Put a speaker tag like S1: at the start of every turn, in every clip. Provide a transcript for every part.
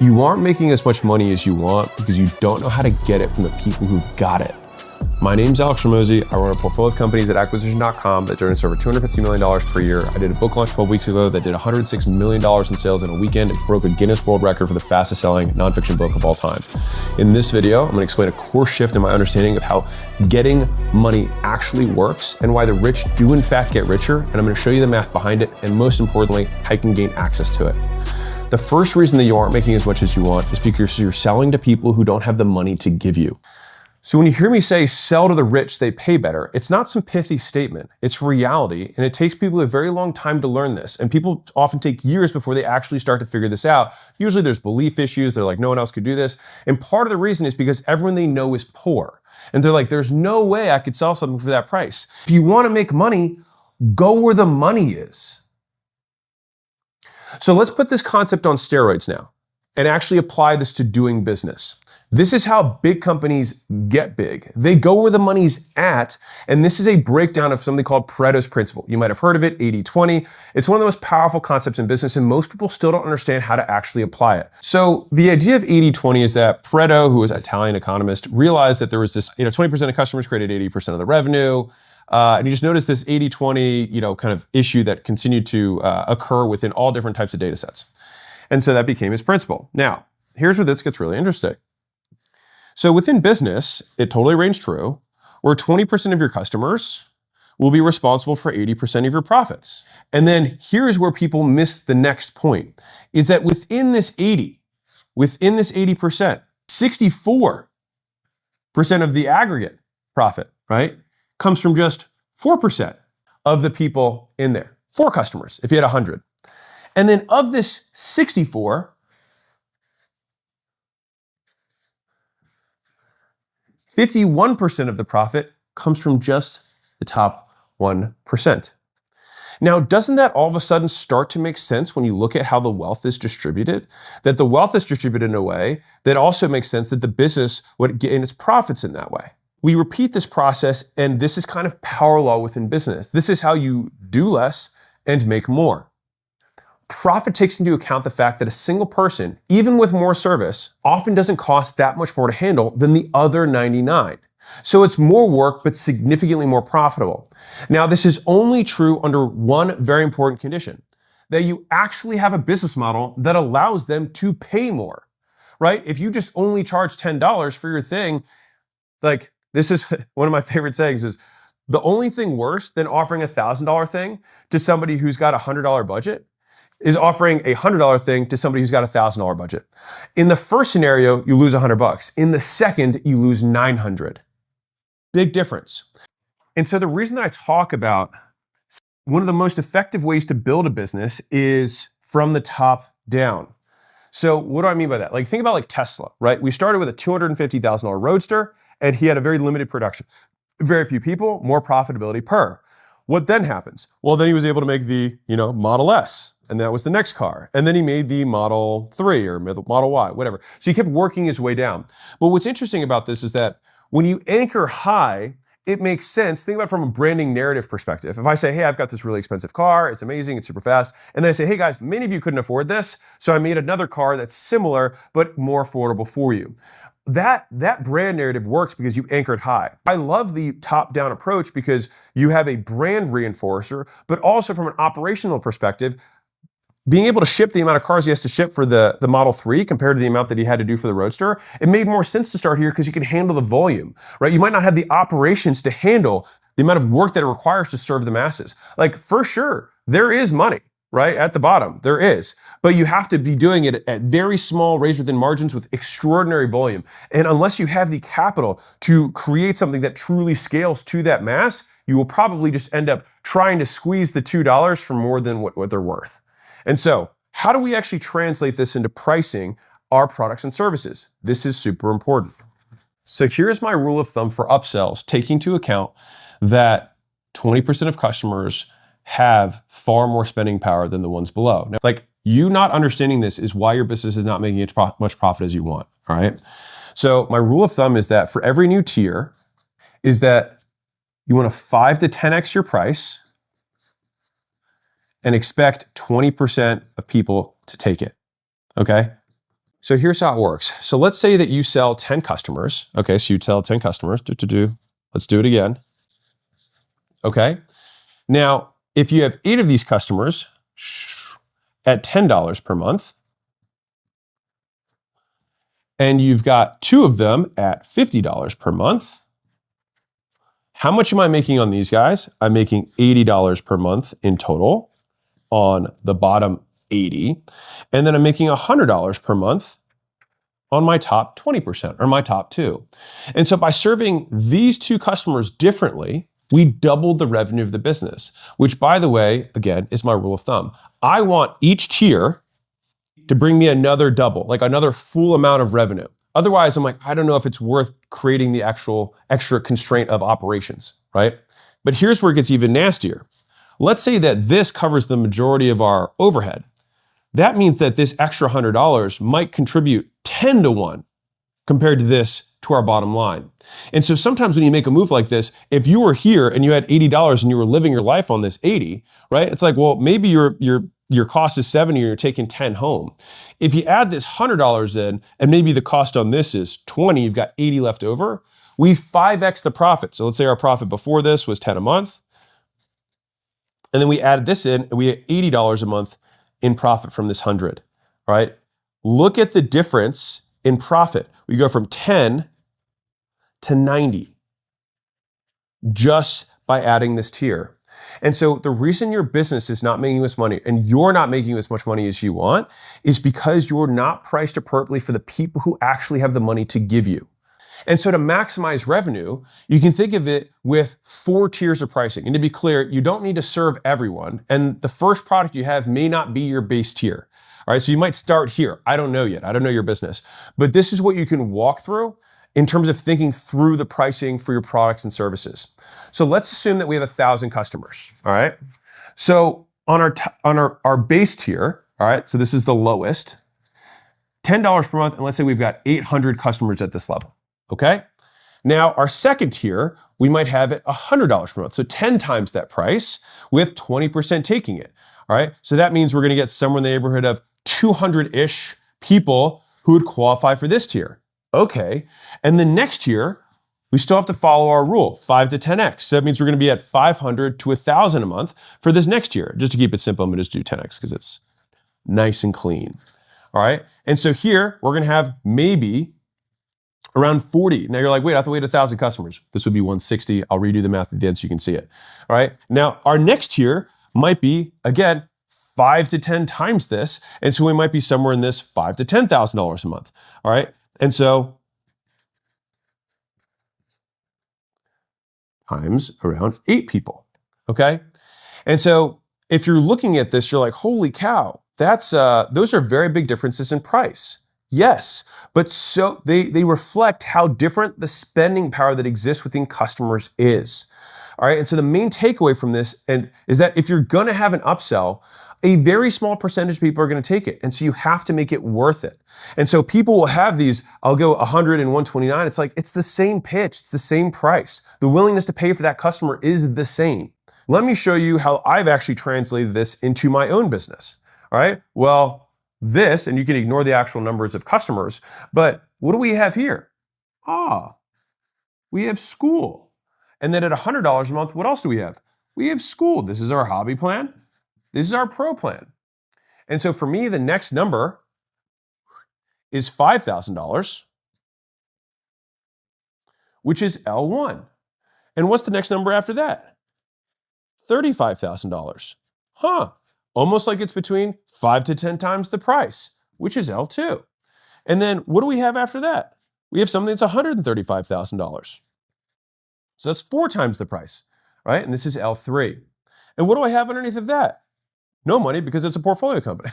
S1: You aren't making as much money as you want because you don't know how to get it from the people who've got it. My name's Alex Hormozi. I run a portfolio of companies at acquisition.com that generates over $250 million per year. I did a book launch 12 weeks ago that did $106 million in sales in a weekend and broke a Guinness World Record for the fastest selling nonfiction book of all time. In this video, I'm going to explain a core shift in my understanding of how getting money actually works and why the rich do in fact get richer. And I'm going to show you the math behind it. And most importantly, how you can gain access to it. The first reason that you aren't making as much as you want is because you're selling to people who don't have the money to give you. So when you hear me say sell to the rich, they pay better, it's not some pithy statement. It's reality, and it takes people a very long time to learn this. And people often take years before they actually start to figure this out. Usually there's belief issues. They're like, no one else could do this. And part of the reason is because everyone they know is poor. And they're like, there's no way I could sell something for that price. If you want to make money, go where the money is. So let's put this concept on steroids now and actually apply this to doing business. This is how big companies get big. They go where the money's at, and this is a breakdown of something called Pareto's principle. You might have heard of it, 80-20. It's one of the most powerful concepts in business, and most people still don't understand how to actually apply it. So the idea of 80-20 is that Pareto, who was an Italian economist, realized that there was this, 20% of customers created 80% of the revenue. And you just notice this 80-20, kind of issue that continued to occur within all different types of data sets. And so that became his principle. Now, here's where this gets really interesting. So within business, it totally rings true, where 20% of your customers will be responsible for 80% of your profits. And then here's where people miss the next point, is that within this 80%, 64% of the aggregate profit, right, comes from just 4% of the people in there. 4 customers, if you had 100. And then of this 64, 51% of the profit comes from just the top 1%. Now, doesn't that all of a sudden start to make sense when you look at how the wealth is distributed? That the wealth is distributed in a way that also makes sense that the business would gain its profits in that way. We repeat this process, and this is kind of power law within business. This is how you do less and make more. Profit takes into account the fact that a single person, even with more service, often doesn't cost that much more to handle than the other 99. So it's more work, but significantly more profitable. Now, this is only true under one very important condition, that you actually have a business model that allows them to pay more, right? If you just only charge $10 for your thing, this is one of my favorite sayings is, the only thing worse than offering a $1,000 thing to somebody who's got a $100 budget is offering a $100 thing to somebody who's got a $1,000 budget. In the first scenario, you lose $100. In the second, you lose 900. Big difference. And so the reason that I talk about one of the most effective ways to build a business is from the top down. So what do I mean by that? Think about Tesla, right? We started with a $250,000 Roadster, and he had a very limited production. Very few people, more profitability per. What then happens? Well, then he was able to make the, Model S, and that was the next car. And then he made the Model 3 or Model Y, whatever. So he kept working his way down. But what's interesting about this is that when you anchor high, it makes sense. Think about it from a branding narrative perspective. If I say, hey, I've got this really expensive car, it's amazing, it's super fast. And then I say, hey guys, many of you couldn't afford this, so I made another car that's similar, but more affordable for you. That brand narrative works because you anchored high. I love the top-down approach because you have a brand reinforcer, but also from an operational perspective, being able to ship the amount of cars he has to ship for the Model 3 compared to the amount that he had to do for the Roadster, it made more sense to start here because you can handle the volume, right? You might not have the operations to handle the amount of work that it requires to serve the masses. For sure, there is money, right? At the bottom, there is. But you have to be doing it at very small razor-thin margins with extraordinary volume. And unless you have the capital to create something that truly scales to that mass, you will probably just end up trying to squeeze the $2 for more than what they're worth. And so, how do we actually translate this into pricing our products and services? This is super important. So here's my rule of thumb for upsells, taking into account that 20% of customers have far more spending power than the ones below. Now, you not understanding this is why your business is not making as much profit as you want, all right? So my rule of thumb is that for every new tier, is that you want to 5 to 10x your price and expect 20% of people to take it, okay? So here's how it works. So let's say that you sell 10 customers. Okay, so you sell 10 customers. Let's do it again. Okay. Now, if you have 8 of these customers at $10 per month, and you've got 2 of them at $50 per month, how much am I making on these guys? I'm making $80 per month in total on the bottom 80. And then I'm making $100 per month on my top 20% or my top 2. And so by serving these 2 customers differently, we doubled the revenue of the business, which, by the way, again, is my rule of thumb. I want each tier to bring me another double, like another full amount of revenue. Otherwise, I'm like, I don't know if it's worth creating the actual extra constraint of operations, right? But here's where it gets even nastier. Let's say that this covers the majority of our overhead. That means that this extra $100 might contribute 10 to 1 compared to this to our bottom line. And so sometimes when you make a move like this, if you were here and you had $80 and you were living your life on this 80, right? It's like, well, maybe your cost is 70 and you're taking 10 home. If you add this $100 in and maybe the cost on this is 20, you've got 80 left over, we 5x the profit. So let's say our profit before this was 10 a month. And then we added this in and we had $80 a month in profit from this 100, right? Look at the difference in profit. We go from 10 to 90 just by adding this tier. And so the reason your business is not making this money and you're not making as much money as you want is because you're not priced appropriately for the people who actually have the money to give you. And so to maximize revenue, you can think of it with 4 tiers of pricing. And to be clear, you don't need to serve everyone. And the first product you have may not be your base tier. All right, so you might start here. I don't know yet. I don't know your business. But this is what you can walk through in terms of thinking through the pricing for your products and services. So let's assume that we have 1,000 customers. All right. So on our base tier, all right, so this is the lowest, $10 per month. And let's say we've got 800 customers at this level. Okay. Now our second tier, we might have it $100 per month. So 10 times that price with 20% taking it. All right. So that means we're going to get somewhere in the neighborhood of 200-ish people who would qualify for this tier. Okay. And the next tier, we still have to follow our rule, 5 to 10x. So that means we're going to be at 500 to 1,000 a month for this next year. Just to keep it simple, I'm going to just do 10x because it's nice and clean. All right. And so here we're going to have maybe around 40. Now you're like, wait, I have to wait 1,000 customers. This would be 160. I'll redo the math at the end so you can see it. All right. Now our next tier might be, again, 5 to 10 times this. And so we might be somewhere in this $5,000 to $10,000 a month. All right. And so times around 8 people. Okay. And so if you're looking at this, you're like, holy cow, those are very big differences in price. Yes, but so they reflect how different the spending power that exists within customers is. All right. And so the main takeaway from this is that if you're going to have an upsell, a very small percentage of people are going to take it. And so you have to make it worth it. And so people will have these, I'll go 100 and 129. It's like, it's the same pitch. It's the same price. The willingness to pay for that customer is the same. Let me show you how I've actually translated this into my own business. All right. Well, this, and you can ignore the actual numbers of customers, but what do we have here? We have school. And then at $100 a month, what else do we have? We have school. This is our hobby plan. This is our pro plan. And so for me, the next number is $5,000, which is L1. And what's the next number after that? $35,000. Almost like it's between 5 to 10 times the price, which is L2. And then what do we have after that? We have something that's $135,000. So that's 4 times the price, right? And this is L3. And what do I have underneath of that? No money, because it's a portfolio company.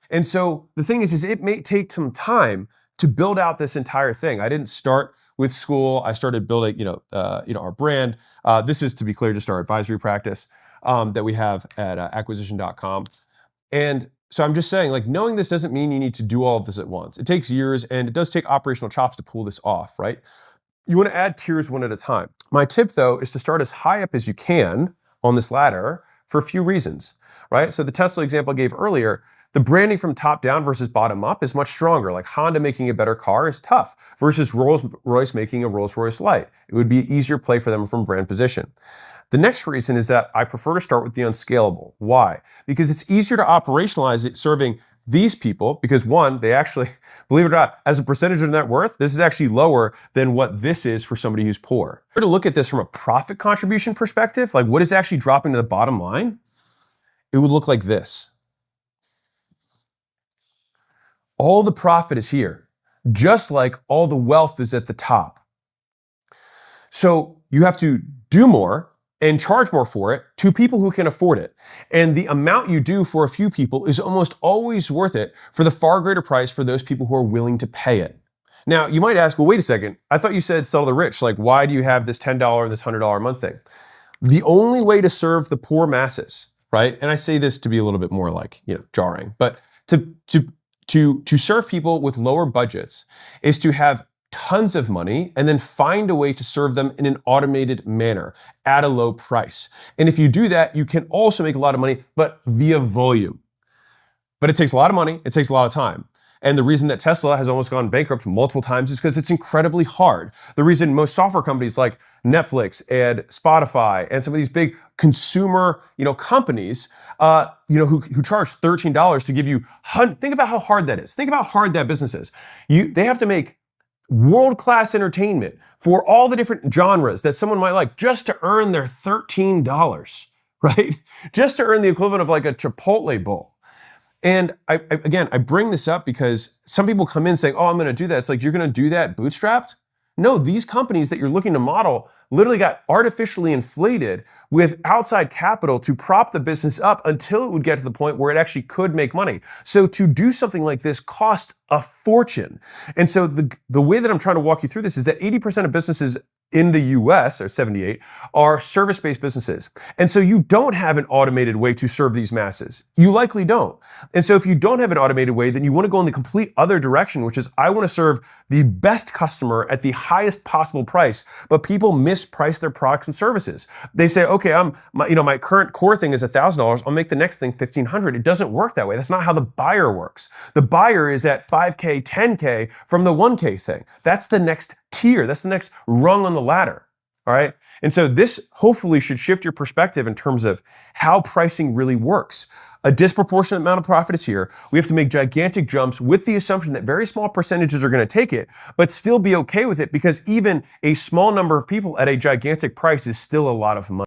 S1: And so the thing is it may take some time to build out this entire thing. I didn't start with school. I started building, our brand. This is, to be clear, just our advisory practice that we have at acquisition.com. And so I'm just saying, like, knowing this doesn't mean you need to do all of this at once. It takes years, and it does take operational chops to pull this off, right? You want to add tiers one at a time. My tip, though, is to start as high up as you can on this ladder, for a few reasons, right? So the Tesla example I gave earlier, the branding from top down versus bottom up is much stronger. Like Honda making a better car is tough versus Rolls-Royce making a Rolls-Royce Light. It would be an easier play for them from brand position. The next reason is that I prefer to start with the unscalable. Why? Because it's easier to operationalize it serving these people because one, they actually, believe it or not, as a percentage of net worth, this is actually lower than what this is for somebody who's poor. If we're to look at this from a profit contribution perspective, like what is actually dropping to the bottom line, it would look like this. All the profit is here, just like all the wealth is at the top. So you have to do more and charge more for it to people who can afford it. And the amount you do for a few people is almost always worth it for the far greater price for those people who are willing to pay it. Now, you might ask, well, wait a second. I thought you said sell to the rich. Like, why do you have this $10 and this $100 a month thing? The only way to serve the poor masses, right? And I say this to be a little bit more like, jarring, but to serve people with lower budgets is to have tons of money and then find a way to serve them in an automated manner at a low price. And if you do that, you can also make a lot of money, but via volume. But it takes a lot of money, it takes a lot of time. And the reason that Tesla has almost gone bankrupt multiple times is because it's incredibly hard. The reason most software companies like Netflix and Spotify and some of these big consumer, companies, who charge $13 to give you, think about how hard that is. Think about how hard that business is. They have to make world-class entertainment for all the different genres that someone might like just to earn their $13, right? Just to earn the equivalent of like a Chipotle bowl. And I bring this up because some people come in saying, oh, I'm going to do that. It's like, you're going to do that bootstrapped? No, these companies that you're looking to model literally got artificially inflated with outside capital to prop the business up until it would get to the point where it actually could make money. So to do something like this costs a fortune. And so the way that I'm trying to walk you through this is that 80% of businesses in the US, or 78, are service-based businesses. And so you don't have an automated way to serve these masses. You likely don't. And so if you don't have an automated way, then you want to go in the complete other direction, which is I want to serve the best customer at the highest possible price, but people misprice their products and services. They say, okay, my current core thing is $1,000, I'll make the next thing $1,500. It doesn't work that way. That's not how the buyer works. The buyer is at 5K, 10K from the 1K thing. That's the next tier. That's the next rung on the ladder. All right. And so this hopefully should shift your perspective in terms of how pricing really works. A disproportionate amount of profit is here. We have to make gigantic jumps with the assumption that very small percentages are going to take it, but still be okay with it because even a small number of people at a gigantic price is still a lot of money.